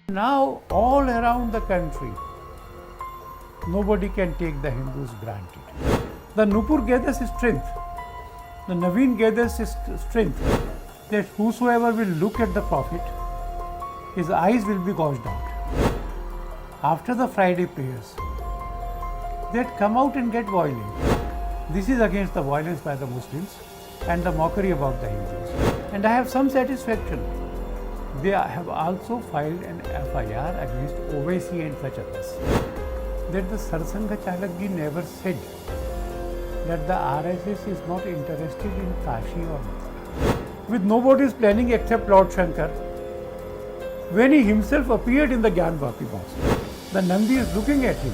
Now, all around the country, nobody can take the Hindus granted. The Nupur gathers strength, the Naveen gathers strength that whosoever will look at the Prophet, his eyes will be gouged out. After the Friday prayers, they'd come out and get violent. This is against the violence by the Muslims and the mockery about the Hindus. And I have some satisfaction. They have also filed an FIR against Owaisi and such others. That the Sarsangha Chalakji never said that the RSS is not interested in Kashi or Mathura. With nobody's planning except Lord Shankar, when he himself appeared in the Gyan Bhapi Mosque, the Nandi is looking at him.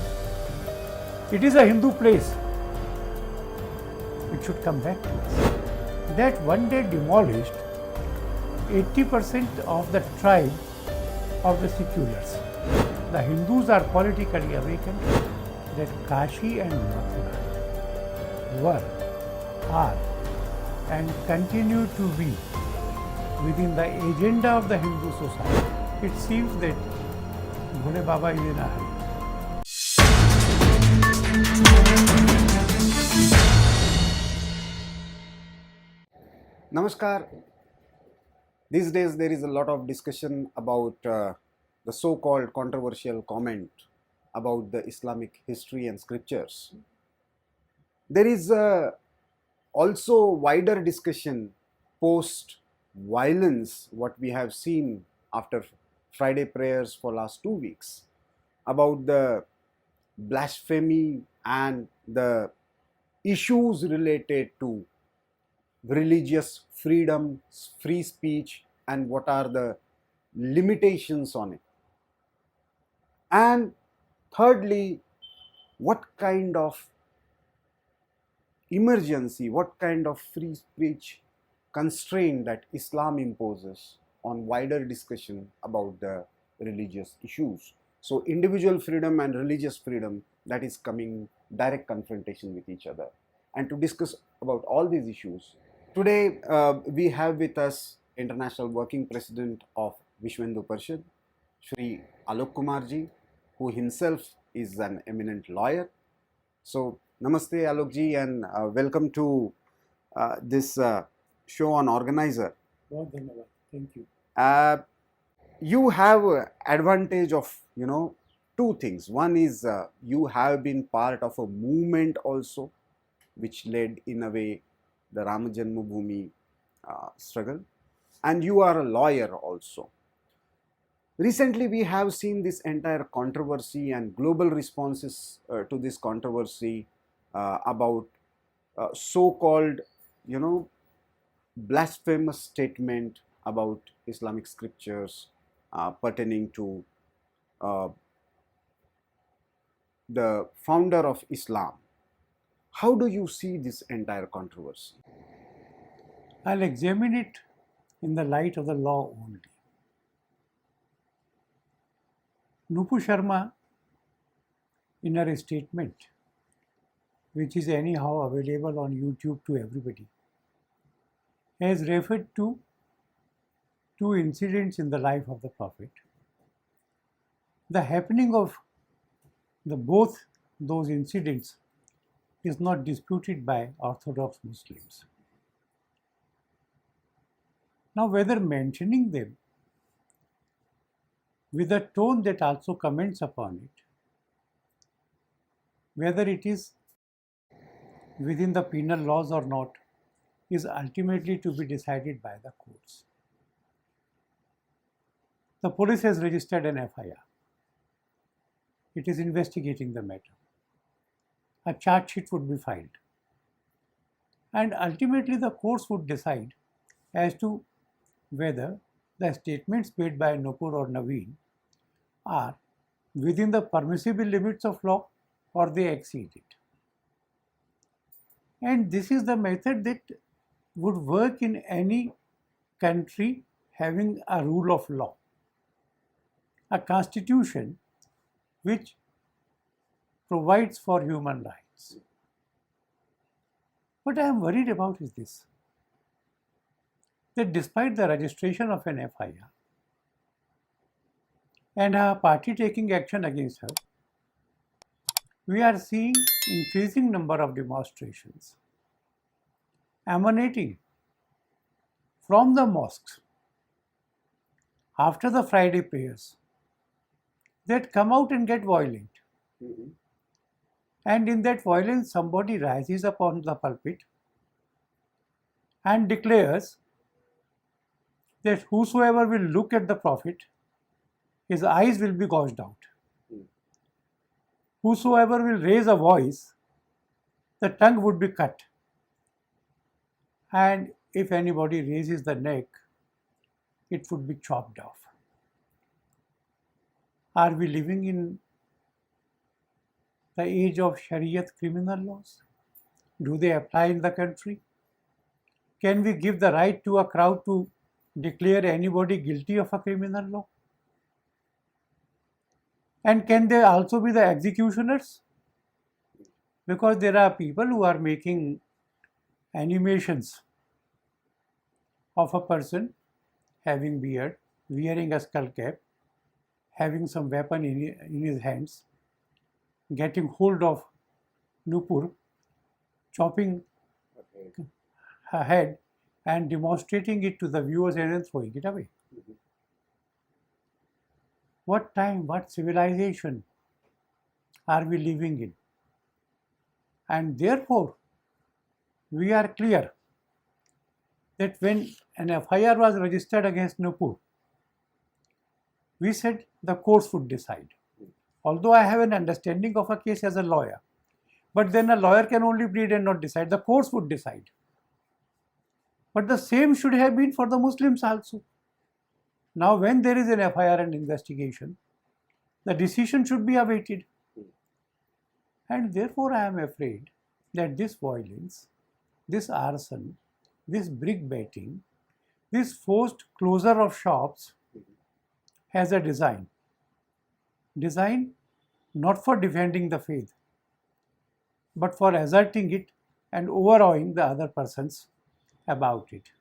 It is a Hindu place. It should come back to us. That one day demolished 80% of the tribe of the seculars. The Hindus are politically awakened that Kashi and Mathura were, are, and continue to be within the agenda of the Hindu society. It seems that Bhole Baba is in a hurry. Namaskar. These days there is a lot of discussion about the so-called controversial comment about the Islamic history and scriptures. There is also wider discussion post-violence, what we have seen after Friday prayers for last 2 weeks, about the blasphemy and the issues related to religious freedom, free speech, and what are the limitations on it. And thirdly, what kind of emergency, what kind of free speech constraint that Islam imposes on wider discussion about the religious issues. So individual freedom and religious freedom, that is coming direct confrontation with each other. And to discuss about all these issues, today we have with us International Working President of Vishwa Hindu Parishad, Shri Alok Kumar ji, who himself is an eminent lawyer. So namaste Alok ji, and welcome to this show on Organiser. Thank you. You have advantage of two things. One is you have been part of a movement also, which led in a way the Ram Janmabhoomi struggle, and you are a lawyer also. Recently we have seen this entire controversy and global responses to this controversy about so-called blasphemous statement about Islamic scriptures pertaining to the founder of Islam. How do you see this entire controversy? I'll examine it in the light of the law only. Nupu Sharma, in her statement, which is anyhow available on YouTube to everybody, has referred to two incidents in the life of the Prophet. The happening of both those incidents is not disputed by Orthodox Muslims. Now, whether mentioning them with a tone that also comments upon it, whether it is within the penal laws or not, is ultimately to be decided by the courts. The police has registered an FIR. It is investigating the matter. A charge sheet would be filed. And ultimately the courts would decide as to whether the statements made by Nupur or Naveen are within the permissible limits of law or they exceed it. And this is the method that would work in any country having a rule of law, a constitution which provides for human rights. What I am worried about is this, that despite the registration of an FIR, and her party taking action against her, we are seeing increasing number of demonstrations emanating from the mosques after the Friday prayers that come out and get violent. Mhm. And in that violence, somebody rises upon the pulpit and declares that whosoever will look at the Prophet, his eyes will be gouged out. Mm. Whosoever will raise a voice, the tongue would be cut. And if anybody raises the neck, it would be chopped off. Are we living in the age of Shariat criminal laws? Do they apply in the country? Can we give the right to a crowd to declare anybody guilty of a criminal law? And can they also be the executioners? Because there are people who are making animations of a person having beard, wearing a skull cap, having some weapon in his hands, getting hold of Nupur, chopping Okay. her head and demonstrating it to the viewers and then throwing it away. Mhm. What time, what civilization are we living in? And therefore, we are clear that when an FIR was registered against Nupur, we said the courts would decide. Although I have an understanding of a case as a lawyer, but then a lawyer can only plead and not decide. The courts would decide. But the same should have been for the Muslims also. Now, when there is an FIR and investigation, the decision should be awaited. And therefore, I am afraid that this violence, this arson, this brick batting, this forced closure of shops has a design. Design not for defending the faith, but for asserting it and overawing the other persons about it.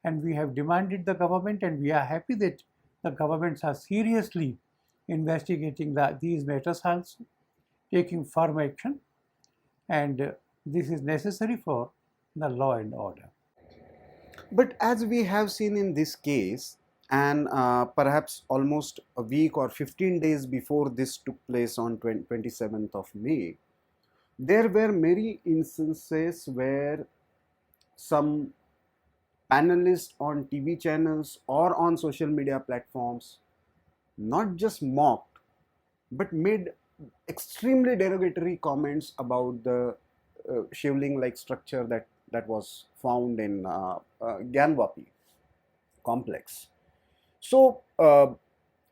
And we have demanded the government, and we are happy that the governments are seriously investigating these matters also, taking firm action, and this is necessary for the law and order. But as we have seen in this case, and perhaps almost a week or 15 days before this took place on 27th of May, there were many instances where some panelists on TV channels or on social media platforms not just mocked but made extremely derogatory comments about the shivling like structure that was found in Gyanvapi complex. So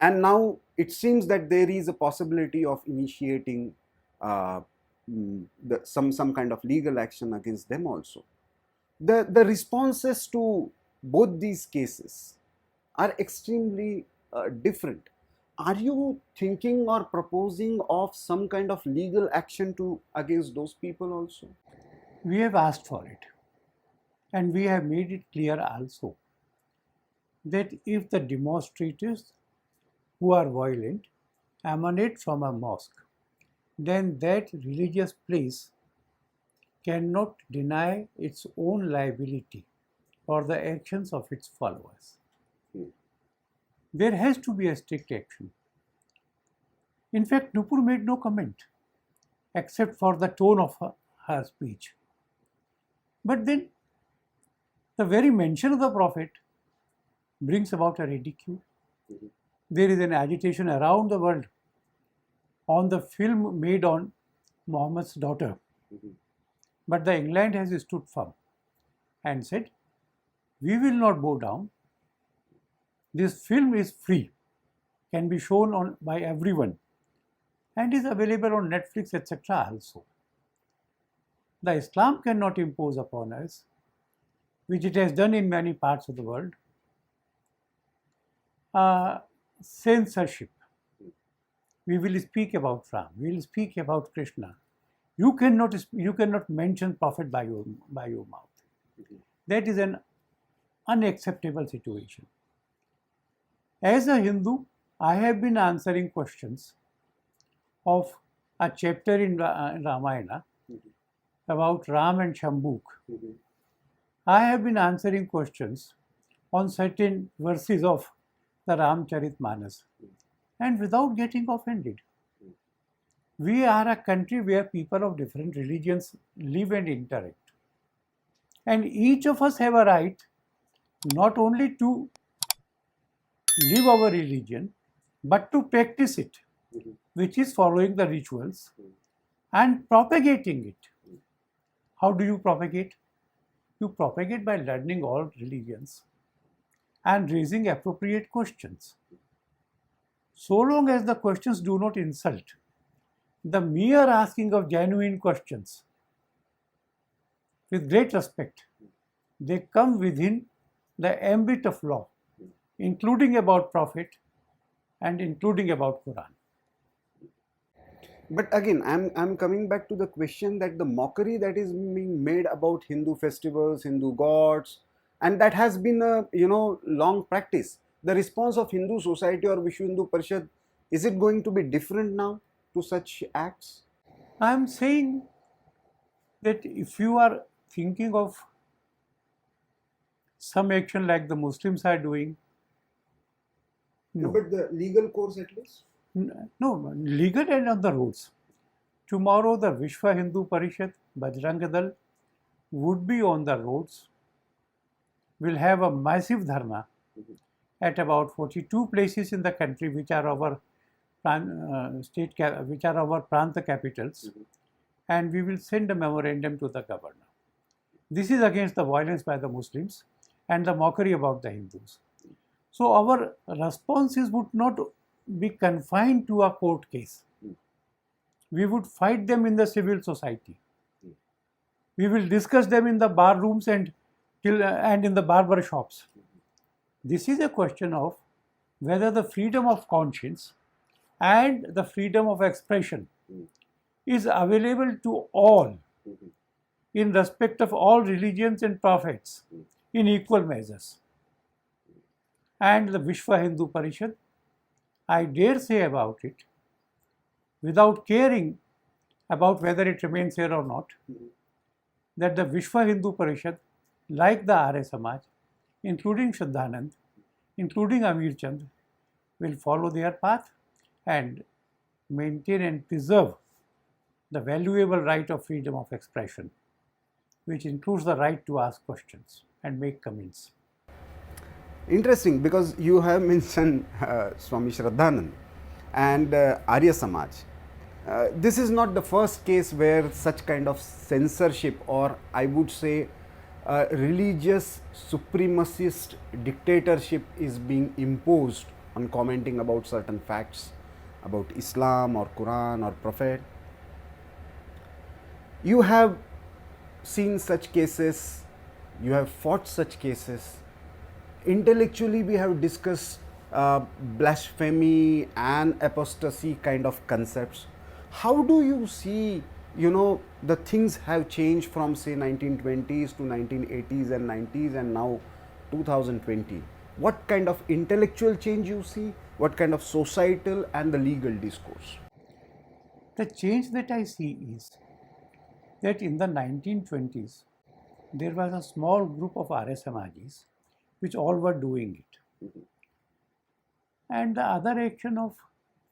and now it seems that there is a possibility of initiating some kind of legal action against them also. The responses to both these cases are extremely different. Are you thinking or proposing of some kind of legal action against those people also? We have asked for it, and we have made it clear also that if the demonstrators who are violent emanate from a mosque, then that religious place cannot deny its own liability for the actions of its followers. There has to be a strict action. In fact, Nupur made no comment except for the tone of her speech. But then the very mention of the Prophet brings about a ridicule. There is an agitation around the world on the film made on Muhammad's daughter. But the England has stood firm and said, we will not bow down. This film is free, can be shown by everyone, and is available on Netflix, etc. also. The Islam cannot impose upon us, which it has done in many parts of the world, censorship. We will speak about Ram, we will speak about Krishna. You cannot mention Prophet by your mouth. That is an unacceptable situation. As a Hindu, I have been answering questions of a chapter in Ramayana about Ram and Shambhuk. I have been answering questions on certain verses of the Ramcharitmanas and without getting offended. We are a country where people of different religions live and interact. And each of us have a right not only to live our religion, but to practice it, which is following the rituals and propagating it. How do you propagate? You propagate by learning all religions and raising appropriate questions. So long as the questions do not insult, the mere asking of genuine questions with great respect, they come within the ambit of law, including about Prophet and including about Quran. But again, I'm coming back to the question that the mockery that is being made about Hindu festivals, Hindu gods, and that has been a long practice. The response of Hindu society or Vishwa Hindu Parishad, is it going to be different now to such acts? I am saying that if you are thinking of some action like the Muslims are doing, no. But the legal course at least? No, legal and on the roads. Tomorrow the Vishwa Hindu Parishad, Bajrang Dal, would be on the roads, will have a massive dharna at about 42 places in the country which are our which are our Pranta capitals, and we will send a memorandum to the governor. This is against the violence by the Muslims and the mockery about the Hindus. So our responses would not be confined to a court case. We would fight them in the civil society. We will discuss them in the bar rooms and in the barber shops. This is a question of whether the freedom of conscience and the freedom of expression is available to all in respect of all religions and prophets in equal measures. And the Vishwa Hindu Parishad, I dare say about it, without caring about whether it remains here or not, that the Vishwa Hindu Parishad, like the Arya Samaj, including Shraddhanand, including Amir Chand, will follow their path and maintain and preserve the valuable right of freedom of expression, which includes the right to ask questions and make comments. Interesting, because you have mentioned Swami Shraddhanand and Arya Samaj. This is not the first case where such kind of censorship, or I would say religious supremacist dictatorship, is being imposed on commenting about certain facts about Islam or Quran or Prophet. You have seen such cases, you have fought such cases. Intellectually, we have discussed blasphemy and apostasy kind of concepts. How do you see, the things have changed from say 1920s to 1980s and 90s and now 2020? What kind of intellectual change you see? What kind of societal and the legal discourse? The change that I see is that in the 1920s, there was a small group of Arya Samajis which all were doing it. And the other action of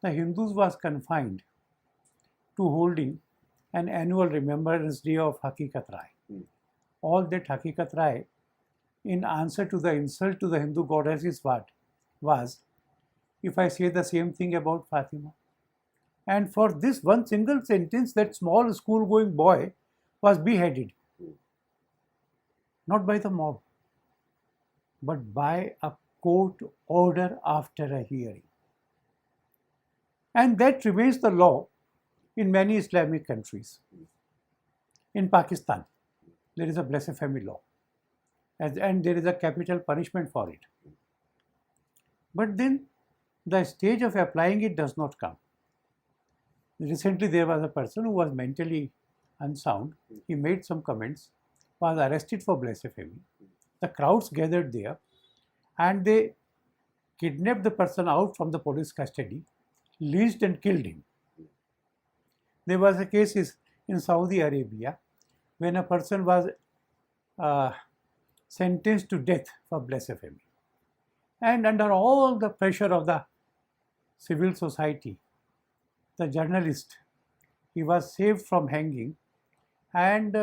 the Hindus was confined to holding an annual remembrance day of Hakikat Rai. All that Hakikat Rai, in answer to the insult to the Hindu goddesses, was, if I say the same thing about Fatima. And for this one single sentence, that small school-going boy was beheaded. Not by the mob, but by a court order after a hearing. And that remains the law in many Islamic countries. In Pakistan, there is a blasphemy law, and there is a capital punishment for it. But then the stage of applying it does not come. Recently, there was a person who was mentally unsound. He made some comments, was arrested for blasphemy. The crowds gathered there, and they kidnapped the person out from the police custody, lynched and killed him. There was a case in Saudi Arabia when a person was sentenced to death for blasphemy. And under all the pressure of the civil society, the journalist, he was saved from hanging, and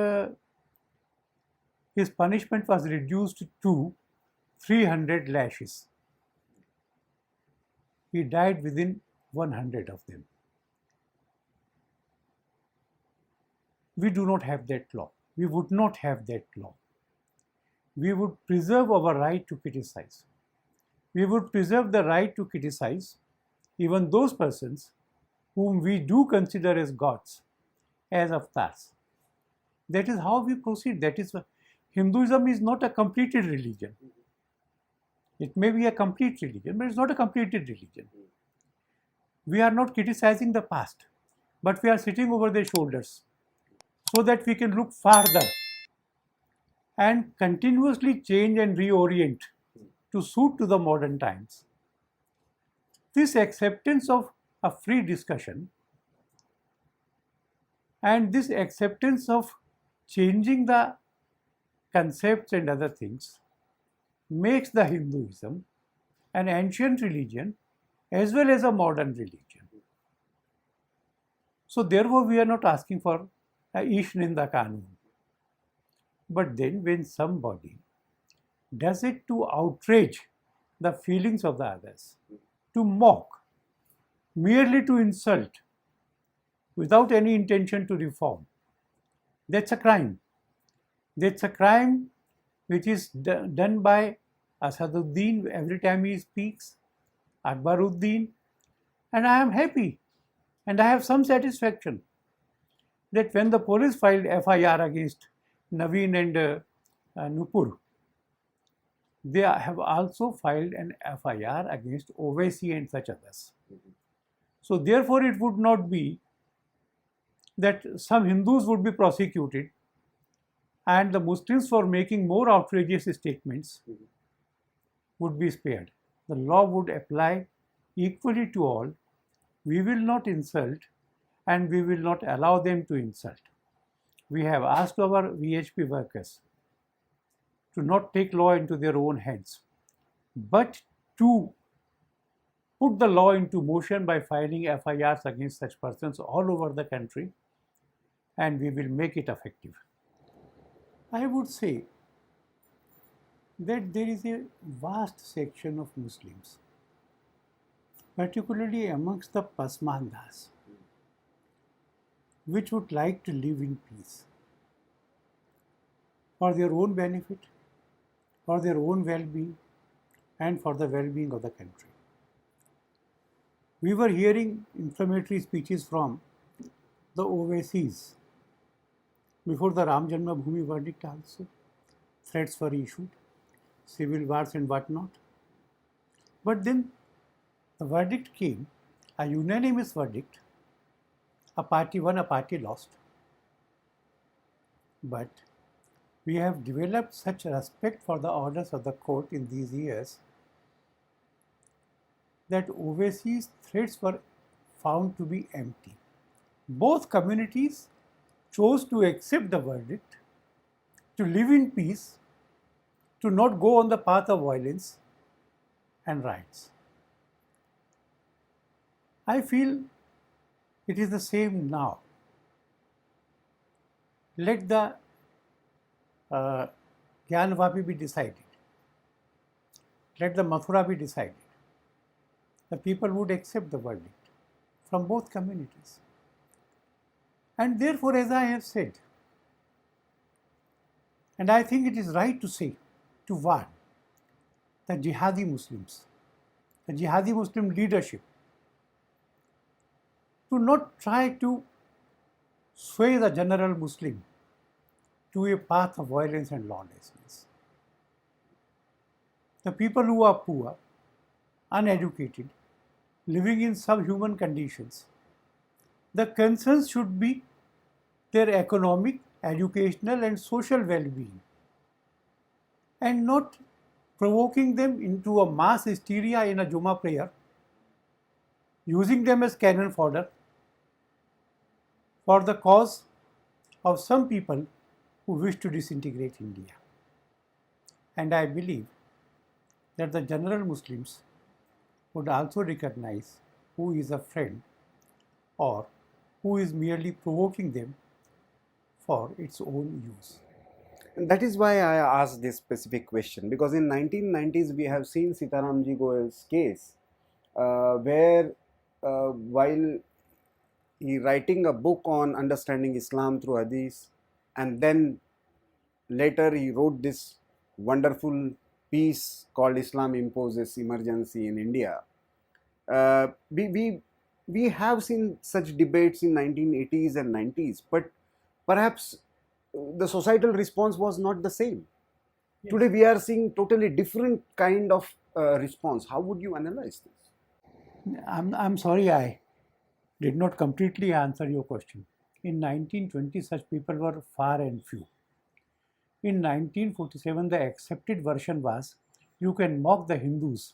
his punishment was reduced to 300 lashes. He died within 100 of them. We do not have that law. We would not have that law. We would preserve our right to criticize. We would preserve the right to criticize even those persons whom we do consider as gods, as avatars. That is how we proceed. That is, Hinduism is not a completed religion. It may be a complete religion, but it's not a completed religion. We are not criticizing the past, but we are sitting over their shoulders so that we can look farther and continuously change and reorient to suit to the modern times. This acceptance of a free discussion and this acceptance of changing the concepts and other things makes the Hinduism an ancient religion as well as a modern religion. So therefore we are not asking for a Ish Ninda Kanun. But then when somebody does it to outrage the feelings of the others, to mock, merely to insult, without any intention to reform, that's a crime. That's a crime which is done by Asaduddin every time he speaks, Akbaruddin, and I am happy and I have some satisfaction that when the police filed FIR against Naveen and Nupur, they have also filed an FIR against Owaisi and such others. So therefore it would not be that some Hindus would be prosecuted and the Muslims for making more outrageous statements would be spared. The law would apply equally to all. We will not insult and we will not allow them to insult. We have asked our VHP workers to not take law into their own hands, but to put the law into motion by filing FIRs against such persons all over the country, and we will make it effective. I would say that there is a vast section of Muslims, particularly amongst the Pasmandas, which would like to live in peace for their own benefit, for their own well-being, and for the well-being of the country. We were hearing inflammatory speeches from the Owaisis before the Ram Janma Bhoomi verdict also. Threats were issued, civil wars and whatnot. But then the verdict came, a unanimous verdict. A party won, a party lost. But we have developed such respect for the orders of the court in these years that Owaisis' threats were found to be empty. Both communities chose to accept the verdict, to live in peace, to not go on the path of violence and riots. I feel it is the same now. Let the Gyanvapi be decided. Let the Mathura be decided. The people would accept the verdict from both communities. And therefore, as I have said, and I think it is right to say, to warn the jihadi Muslims, the jihadi Muslim leadership, to not try to sway the general Muslim to a path of violence and lawlessness. The people who are poor, uneducated, living in subhuman conditions, the concerns should be their economic, educational and social well-being, and not provoking them into a mass hysteria in a Juma prayer, using them as cannon fodder for the cause of some people who wish to disintegrate India. And I believe that the general Muslims would also recognize who is a friend or who is merely provoking them for its own use. And that is why I asked this specific question, because in 1990s we have seen Sitaramji Goel's case where while he writing a book on understanding Islam through Hadith, and then later he wrote this wonderful piece called Islam Imposes Emergency in India. We have seen such debates in 1980s and 90s, but perhaps the societal response was not the same. Yes. Today we are seeing totally different kind of response. How would you analyze this? I'm sorry I did not completely answer your question. In 1920, such people were far and few. In 1947, the accepted version was, you can mock the Hindus,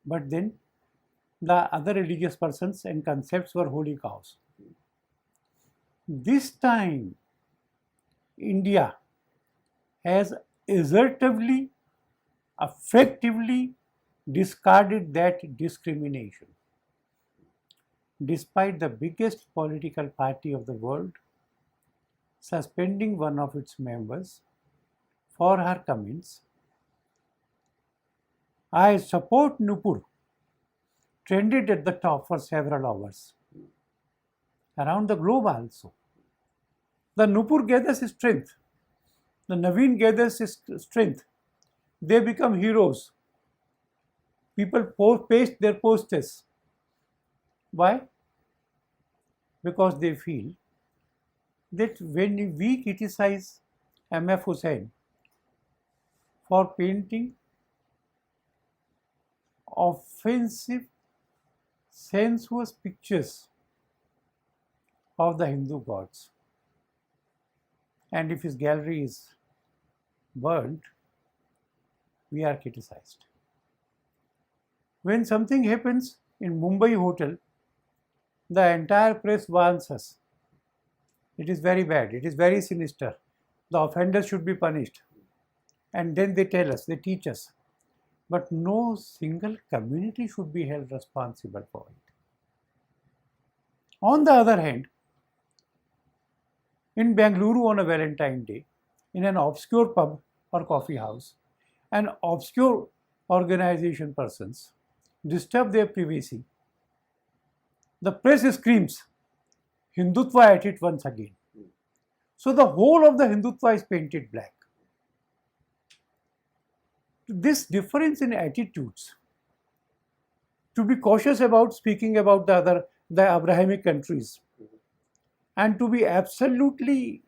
but then the other religious persons and concepts were holy cows. This time, India has assertively, effectively discarded that discrimination. Despite the biggest political party of the world suspending one of its members for her comments, I support Nupur trended at the top for several hours, around the globe also. The Nupur gathers strength, the Naveen gathers strength, they become heroes. People paste their posters. Why? Because they feel that when we criticize M.F. Hussain for painting offensive, sensuous pictures of the Hindu gods, and if his gallery is burnt, we are criticized. When something happens in Mumbai hotel, the entire press warns us. It is very bad, it is very sinister, the offenders should be punished. And then they tell us, they teach us. But no single community should be held responsible for it. On the other hand, in Bengaluru on a Valentine Day, in an obscure pub or coffee house, an obscure organization persons disturb their privacy. The press screams, Hindutva at it once again. So the whole of the Hindutva is painted black. This difference in attitudes, to be cautious about speaking about the Abrahamic countries, and to be absolutely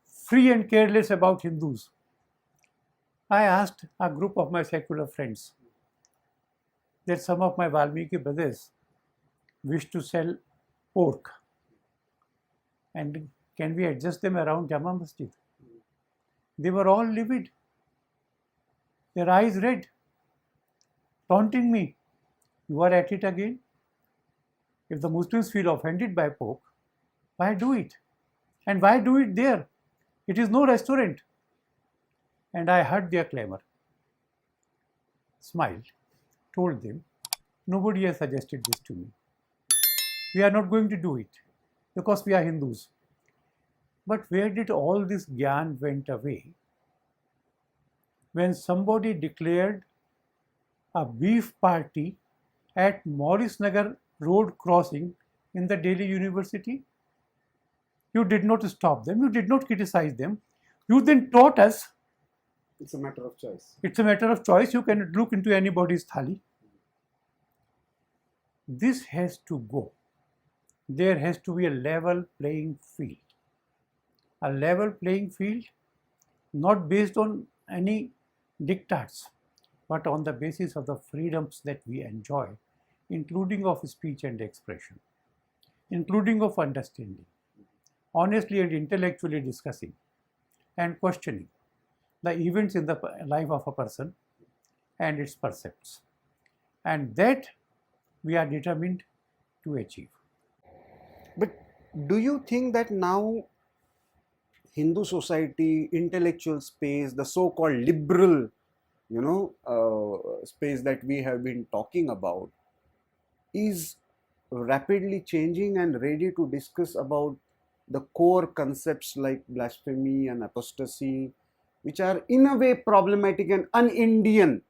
free and careless about Hindus. I asked a group of my secular friends that some of my Valmiki brothers wish to sell pork, and can we adjust them around Jama Masjid? They were all livid, their eyes red, taunting me. You are at it again? If the Muslims feel offended by pork, why do it? And why do it there? It is no restaurant. And I heard their clamor, smiled, told them, nobody has suggested this to me. We are not going to do it because we are Hindus. But where did all this gyan went away when somebody declared a beef party at Maurice Nagar road crossing in the Delhi University? You did not stop them, you did not criticize them. You then taught us it's a matter of choice. It's a matter of choice. You can look into anybody's thali. This has to go. There has to be a level playing field. A level playing field not based on any diktats, but on the basis of the freedoms that we enjoy, including of speech and expression, including of understanding, honestly and intellectually discussing and questioning. the events in the life of a person and its percepts. And that we are determined to achieve. But do you think that now Hindu society, intellectual space, the so-called liberal, space that we have been talking about, is rapidly changing and ready to discuss about the core concepts like blasphemy and apostasy, which are in a way problematic and un-Indian?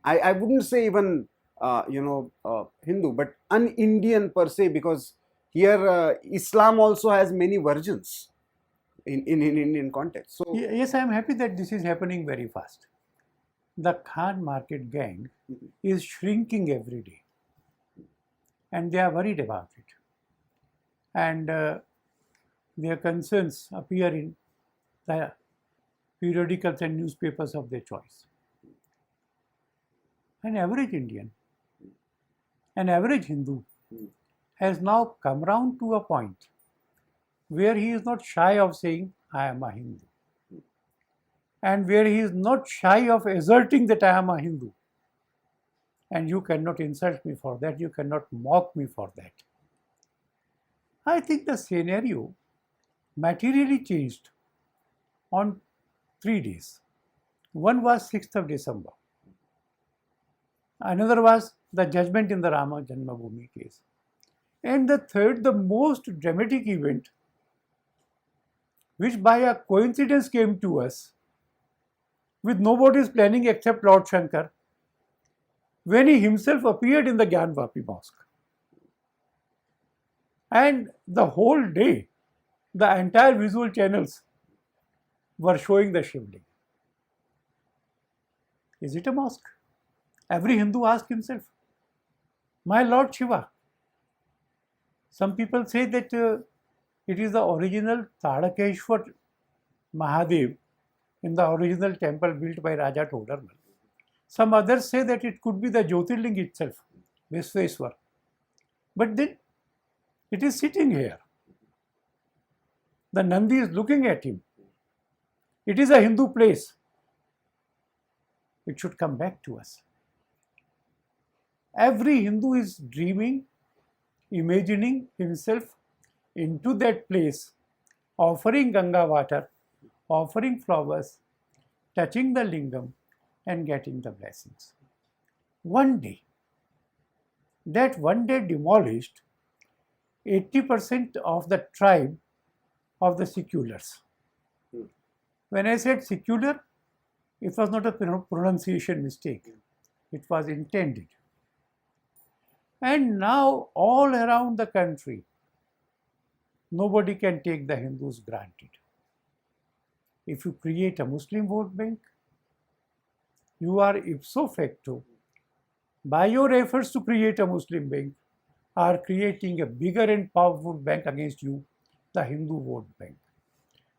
I wouldn't say even Hindu, but un-Indian per se, because here Islam also has many versions in Indian context. So Yes, I am happy that this is happening very fast. The Khan market gang is shrinking every day, and they are worried about it. And their concerns appear in the periodicals and newspapers of their choice. An average Indian, an average Hindu has now come round to a point where he is not shy of saying, I am a Hindu. And where he is not shy of asserting that I am a Hindu. And you cannot insult me for that, you cannot mock me for that. I think the scenario materially changed on 3 days. One was 6th of December. Another was the judgment in the Rama Janmabhoomi case. And the third, the most dramatic event, which by a coincidence came to us, with nobody's planning except Lord Shankar, when he himself appeared in the Gyanvapi mosque. And the whole day, the entire visual channels were showing the Shivling. Is it a mosque? Every Hindu asked himself, my Lord Shiva. Some people say that it is the original Tadakeshwar Mahadev in the original temple built by Raja Todarmal. Some others say that it could be the Jyotirling itself, Visveswar. But then it is sitting here. The Nandi is looking at him. It is a Hindu place. It should come back to us. Every Hindu is dreaming, imagining himself into that place, offering Ganga water, offering flowers, touching the lingam and getting the blessings. One day, that one day demolished 80% of the tribe of the seculars. When I said secular, it was not a pronunciation mistake. It was intended. And now all around the country, nobody can take the Hindus granted. If you create a Muslim vote bank, you are ipso facto, by your efforts to create a Muslim bank, are creating a bigger and powerful bank against you, the Hindu vote bank.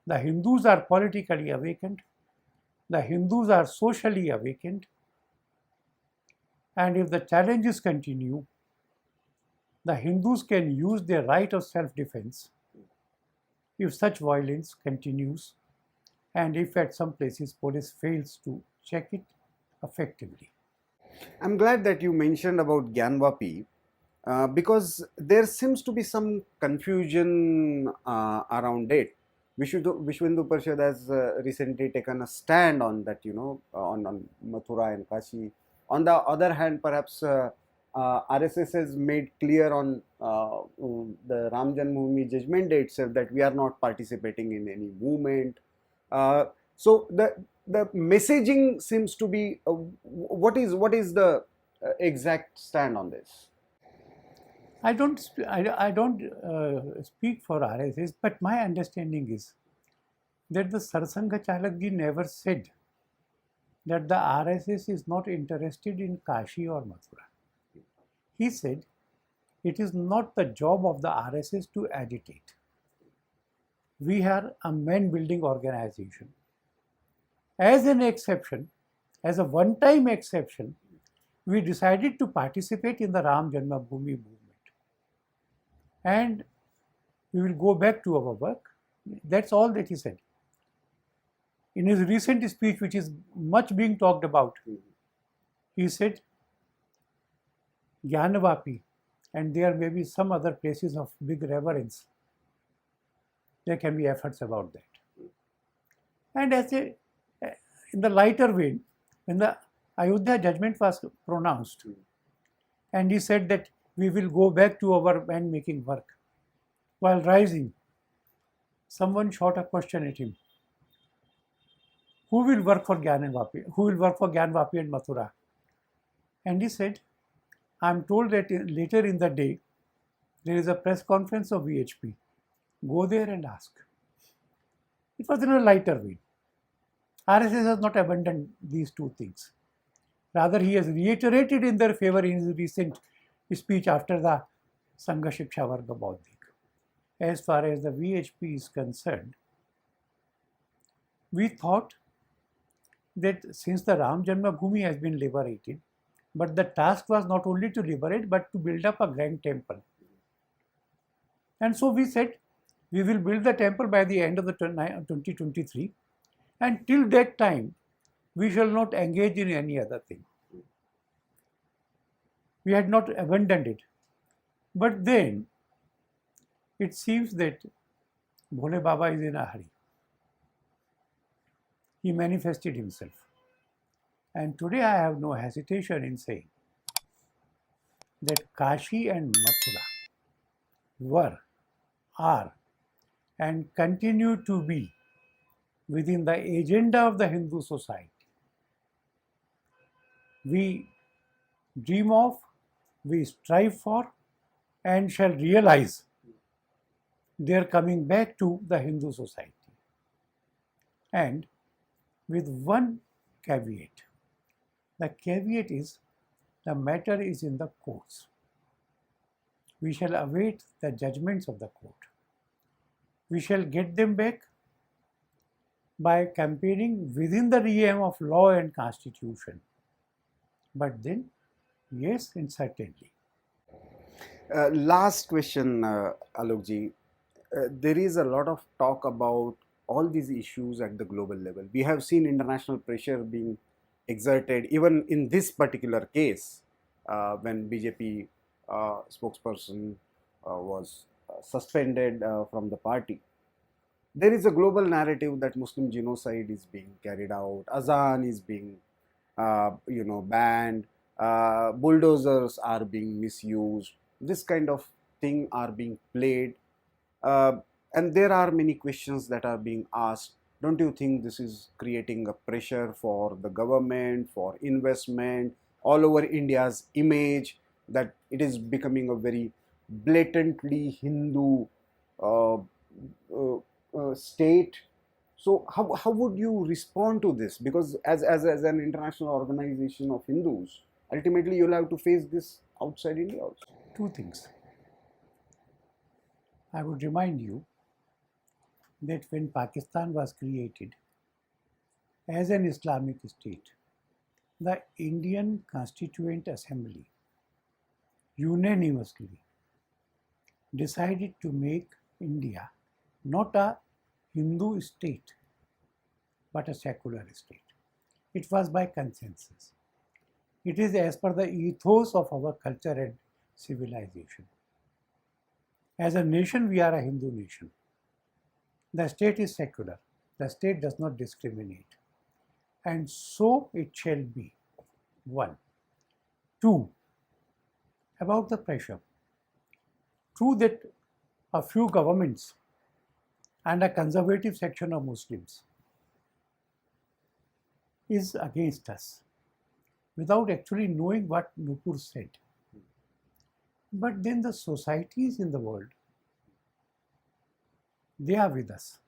The Hindus are politically awakened. The Hindus are socially awakened. And if the challenges continue, the Hindus can use their right of self-defense if such violence continues and if at some places police fails to check it effectively. I'm glad that you mentioned about Gyanvapi because there seems to be some confusion around it. Vishwa Hindu Parishad has recently taken a stand on that, on Mathura and Kashi. On the other hand, perhaps RSS has made clear on the Ram Janmabhoomi judgment day itself that we are not participating in any movement. So the messaging seems to be what is the exact stand on this? I don't speak for RSS, but my understanding is that the Sarsangha Chalakji never said that the RSS is not interested in Kashi or Mathura. He said it is not the job of the RSS to agitate. We are a man-building organization. As an exception, as a one-time exception, we decided to participate in the Ram Janmabhoomi movement. And we will go back to our work. That's all that he said. In his recent speech, which is much being talked about, he said, Gyanavapi, and there may be some other places of big reverence. There can be efforts about that. And in the lighter vein, when the Ayodhya judgment was pronounced, and he said that we will go back to our man-making work. While rising, someone shot a question at him. Who will work for Gyanavapi? Who will work for Gyanavapi and Mathura? And he said, I am told that later in the day, there is a press conference of VHP. Go there and ask. It was in a lighter vein. RSS has not abandoned these two things. Rather, he has reiterated in their favor in his recent speech after the Sangha Shiksha Varga Bauddhik. As far as the VHP is concerned, we thought that since the Ram Janmabhoomi has been liberated, but the task was not only to liberate but to build up a grand temple. And so we said, we will build the temple by the end of the 2023, and till that time, we shall not engage in any other thing. We had not abandoned it. But then, it seems that Bhole Baba is in a hurry. He manifested himself. And today I have no hesitation in saying that Kashi and Mathura were, are, and continue to be within the agenda of the Hindu society. We dream of, we strive for, and shall realize they are coming back to the Hindu society. And with one caveat. The caveat is the matter is in the courts. We shall await the judgments of the court. We shall get them back by campaigning within the realm of law and constitution. But then, yes, and certainly. Last question, Alokji. There is a lot of talk about all these issues at the global level. We have seen international pressure being exerted, even in this particular case, when BJP spokesperson was suspended from the party. There is a global narrative that Muslim genocide is being carried out, Azan is being banned, bulldozers are being misused, this kind of thing are being played, and there are many questions that are being asked. Don't you think this is creating a pressure for the government, for investment, all over India's image, that it is becoming a very blatantly Hindu state? So how would you respond to this? Because as an international organization of Hindus, ultimately you'll have to face this outside India also. Two things. I would remind you that when Pakistan was created as an Islamic state, the Indian Constituent Assembly unanimously decided to make India not a Hindu state, but a secular state. It was by consensus. It is as per the ethos of our culture and civilization. As a nation, we are a Hindu nation. The state is secular. The state does not discriminate. And so it shall be. One. Two, about the pressure. True that a few governments and a conservative section of Muslims is against us without actually knowing what Nupur said. But then the societies in the world, they are with us.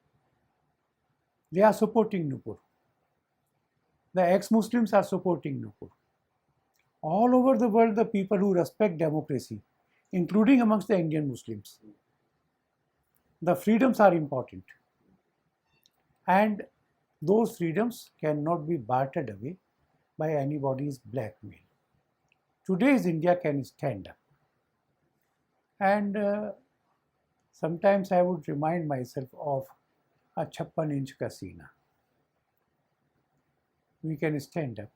They are supporting Nupur. The ex-Muslims are supporting Nupur. All over the world, the people who respect democracy, including amongst the Indian Muslims, the freedoms are important. And those freedoms cannot be bartered away by anybody's blackmail. Today's India can stand up. And sometimes I would remind myself of a 56-inch Kasina. we can stand up,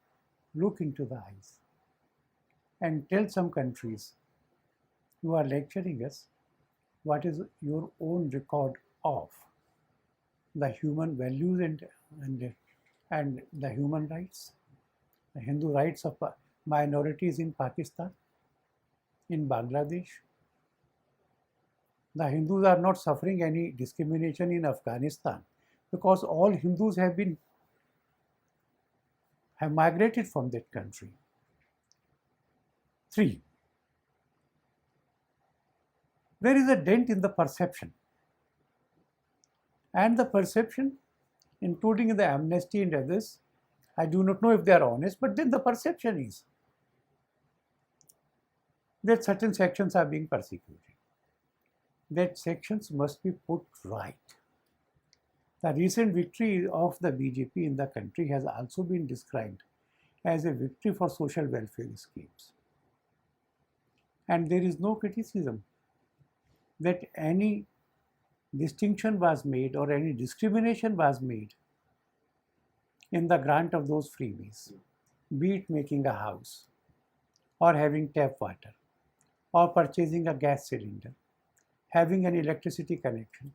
look into the eyes, and tell some countries who are lecturing us what is your own record of the human values and the human rights, the Hindu rights of minorities in Pakistan, in Bangladesh. The Hindus are not suffering any discrimination in Afghanistan because all Hindus have migrated from that country. 3. There is a dent in the perception. And the perception, including the amnesty and others, I do not know if they are honest, but then the perception is that certain sections are being persecuted. That sections must be put right. The recent victory of the VHP in the country has also been described as a victory for social welfare schemes. And there is no criticism that any distinction was made or any discrimination was made in the grant of those freebies, be it making a house or having tap water or purchasing a gas cylinder, having an electricity connection.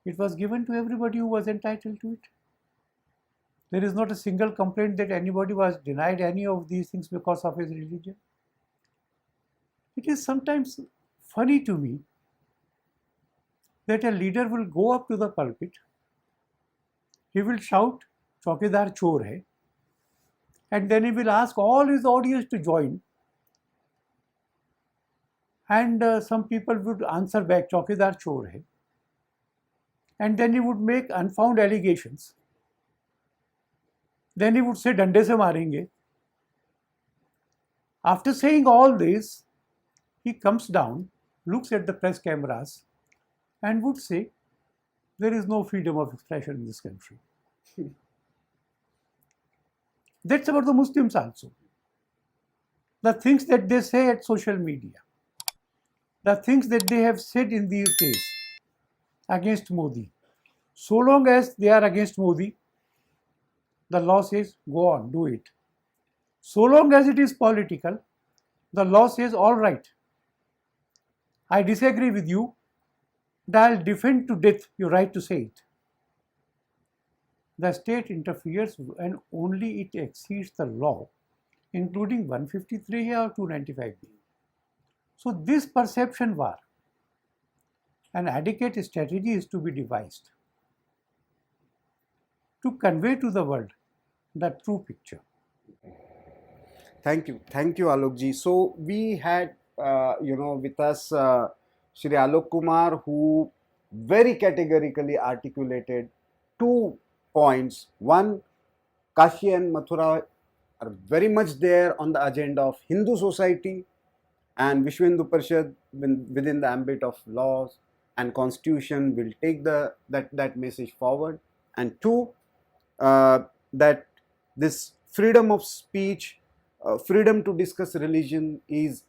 It was given to everybody who was entitled to it. There is not a single complaint that anybody was denied any of these things because of his religion. It is sometimes funny to me that a leader will go up to the pulpit, he will shout, "Chaukidar chor hai," and then he will ask all his audience to join. And some people would answer back, "Chaukidar chor hai." And then he would make unfound allegations. Then he would say, "Dande se marenge." After saying all this, he comes down, looks at the press cameras, and would say, "There is no freedom of expression in this country." That's about the Muslims also. The things that they say at social media, the things that they have said in these days against Modi. So long as they are against Modi, the law says, go on, do it. So long as it is political, the law says, all right, I disagree with you, and I'll defend to death your right to say it. The state interferes when only it exceeds the law, including 153 or 295. So this perception war, an adequate strategy is to be devised to convey to the world the true picture. Thank you, Alok ji. So we had, with us Shri Alok Kumar, who very categorically articulated 2 points. One, Kashi and Mathura are very much there on the agenda of Hindu society, and Vishwa Hindu Parishad within the ambit of laws and constitution will take that message forward. And 2, that this freedom of speech, freedom to discuss religion is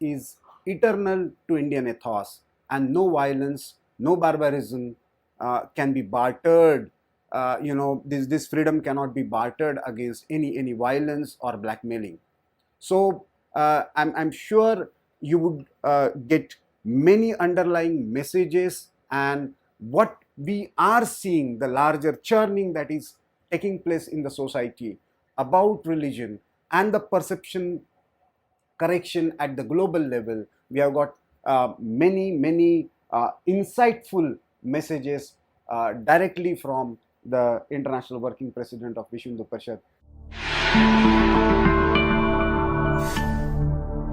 eternal to Indian ethos, and no violence, no barbarism can be bartered. This freedom cannot be bartered against any violence or blackmailing. So I'm sure you would get many underlying messages, and what we are seeing, the larger churning that is taking place in the society about religion and the perception correction at the global level. We have got many insightful messages directly from the International Working President of Vishwa Hindu Parishad.